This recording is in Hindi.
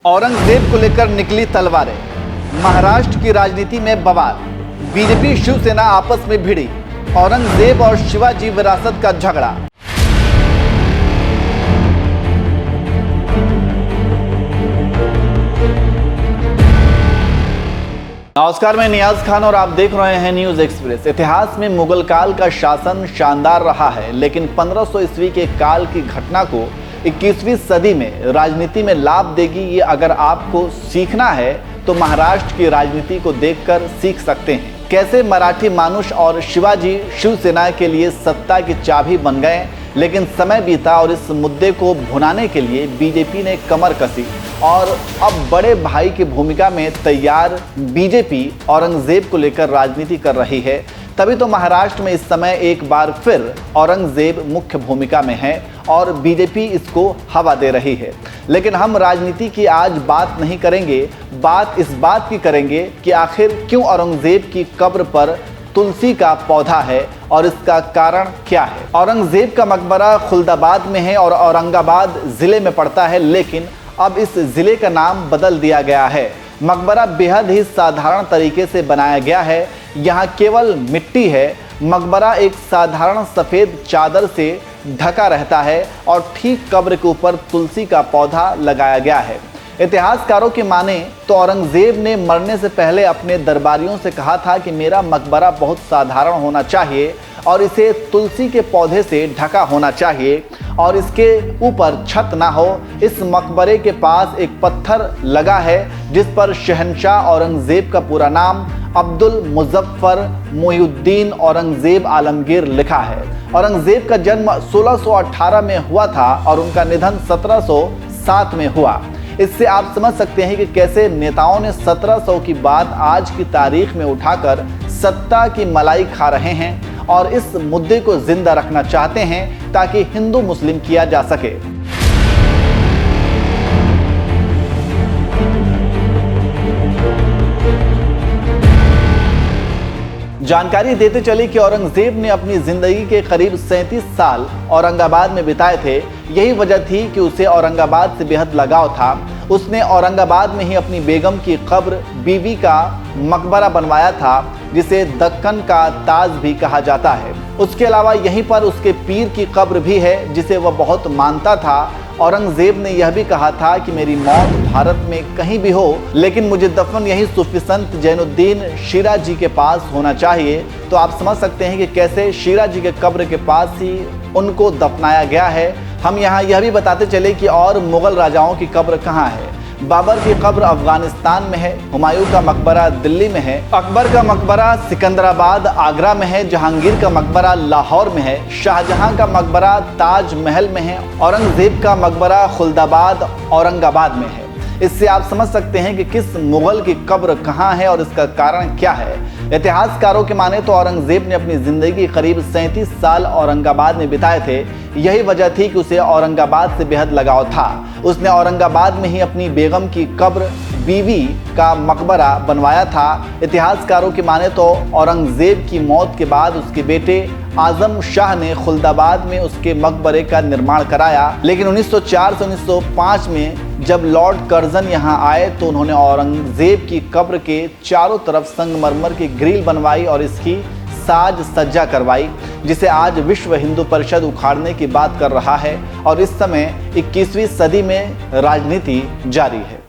औरंगजेब को लेकर निकली तलवारें। महाराष्ट्र की राजनीति में बवाल। बीजेपी शिवसेना आपस में भिड़ी। औरंगजेब और शिवाजी विरासत का झगड़ा। नमस्कार, मैं नियाज खान और आप देख रहे हैं न्यूज एक्सप्रेस। इतिहास में मुगल काल का शासन शानदार रहा है, लेकिन 1500 ईस्वी के काल की घटना को 21वीं सदी में राजनीति में लाभ देगी। ये अगर आपको सीखना है तो महाराष्ट्र की राजनीति को देखकर सीख सकते हैं। कैसे मराठी मानुष और शिवाजी शिवसेना के लिए सत्ता की चाबी बन गए, लेकिन समय बीता और इस मुद्दे को भुनाने के लिए बीजेपी ने कमर कसी और अब बड़े भाई की भूमिका में तैयार बीजेपी औरंगजेब को लेकर राजनीति कर रही है। तभी तो महाराष्ट्र में इस समय एक बार फिर औरंगजेब मुख्य भूमिका में है और बीजेपी इसको हवा दे रही है। लेकिन हम राजनीति की आज बात नहीं करेंगे, बात इस बात की करेंगे कि आखिर क्यों औरंगजेब की कब्र पर तुलसी का पौधा है और इसका कारण क्या है। औरंगजेब का मकबरा खुलदाबाद में है और औरंगाबाद जिले में पड़ता है, लेकिन अब इस जिले का नाम बदल दिया गया है। मकबरा बेहद ही साधारण तरीके से बनाया गया है। यहाँ केवल मिट्टी है। मकबरा एक साधारण सफ़ेद चादर से ढका रहता है और ठीक कब्र के ऊपर तुलसी का पौधा लगाया गया है। इतिहासकारों की माने तो औरंगजेब ने मरने से पहले अपने दरबारियों से कहा था कि मेरा मकबरा बहुत साधारण होना चाहिए और इसे तुलसी के पौधे से ढका होना चाहिए और इसके ऊपर छत ना हो। इस मकबरे के पास एक पत्थर लगा है जिस पर शहंशाह औरंगजेब का पूरा नाम अब्दुल मुजफ्फर मोहिउद्दीन औरंगजेब आलमगीर लिखा है। औरंगजेब का जन्म 1618 में हुआ था और उनका निधन 1707 में हुआ। इससे आप समझ सकते हैं कि कैसे नेताओं ने 1700 की बात आज की तारीख में उठाकर सत्ता की मलाई खा रहे हैं और इस मुद्दे को जिंदा रखना चाहते हैं ताकि हिंदू मुस्लिम किया जा सके। जानकारी देते चले कि औरंगजेब ने अपनी जिंदगी के करीब 37 साल औरंगाबाद में बिताए थे। यही वजह थी कि उसे औरंगाबाद से बेहद लगाव था। उसने औरंगाबाद में ही अपनी बेगम की कब्र बीबी का मकबरा बनवाया था, जिसे दक्कन का ताज भी कहा जाता है। उसके अलावा यहीं पर उसके पीर की कब्र भी है, जिसे वह बहुत मानता था। औरंगजेब ने यह भी कहा था कि मेरी मौत भारत में कहीं भी हो, लेकिन मुझे दफन यही सूफी संत जैनुद्दीन शीरा जी के पास होना चाहिए। तो आप समझ सकते हैं कि कैसे शीरा जी के कब्र के पास ही उनको दफनाया गया है। हम यहाँ यह भी बताते चले कि और मुगल राजाओं की कब्र कहाँ है। बाबर की कब्र अफगानिस्तान में है। हुमायूं का मकबरा दिल्ली में है। अकबर का मकबरा सिकंदराबाद आगरा में है। जहांगीर का मकबरा लाहौर में है। शाहजहां का मकबरा ताज महल में है। औरंगजेब का मकबरा खुलदाबाद औरंगाबाद में है। इससे आप समझ सकते हैं कि किस मुगल की कब्र कहाँ है और इसका कारण क्या है। इतिहासकारों के माने तो औरंगजेब ने अपनी जिंदगी करीब 37 साल औरंगाबाद में बिताए थे। यही वजह थी कि उसे औरंगाबाद से बेहद लगाव था। उसने औरंगाबाद में ही अपनी बेगम की कब्र बीवी का मकबरा बनवाया था। इतिहासकारों के माने तो औरंगजेब की मौत के बाद उसके बेटे आजम शाह ने खुलदाबाद में उसके मकबरे का निर्माण कराया। लेकिन 1904 से 1905 में जब लॉर्ड कर्जन यहाँ आए तो उन्होंने औरंगजेब की कब्र के चारों तरफ संगमरमर की ग्रिल बनवाई और इसकी साज सज्जा करवाई, जिसे आज विश्व हिंदू परिषद उखाड़ने की बात कर रहा है। और इस समय 21वीं सदी में राजनीति जारी है।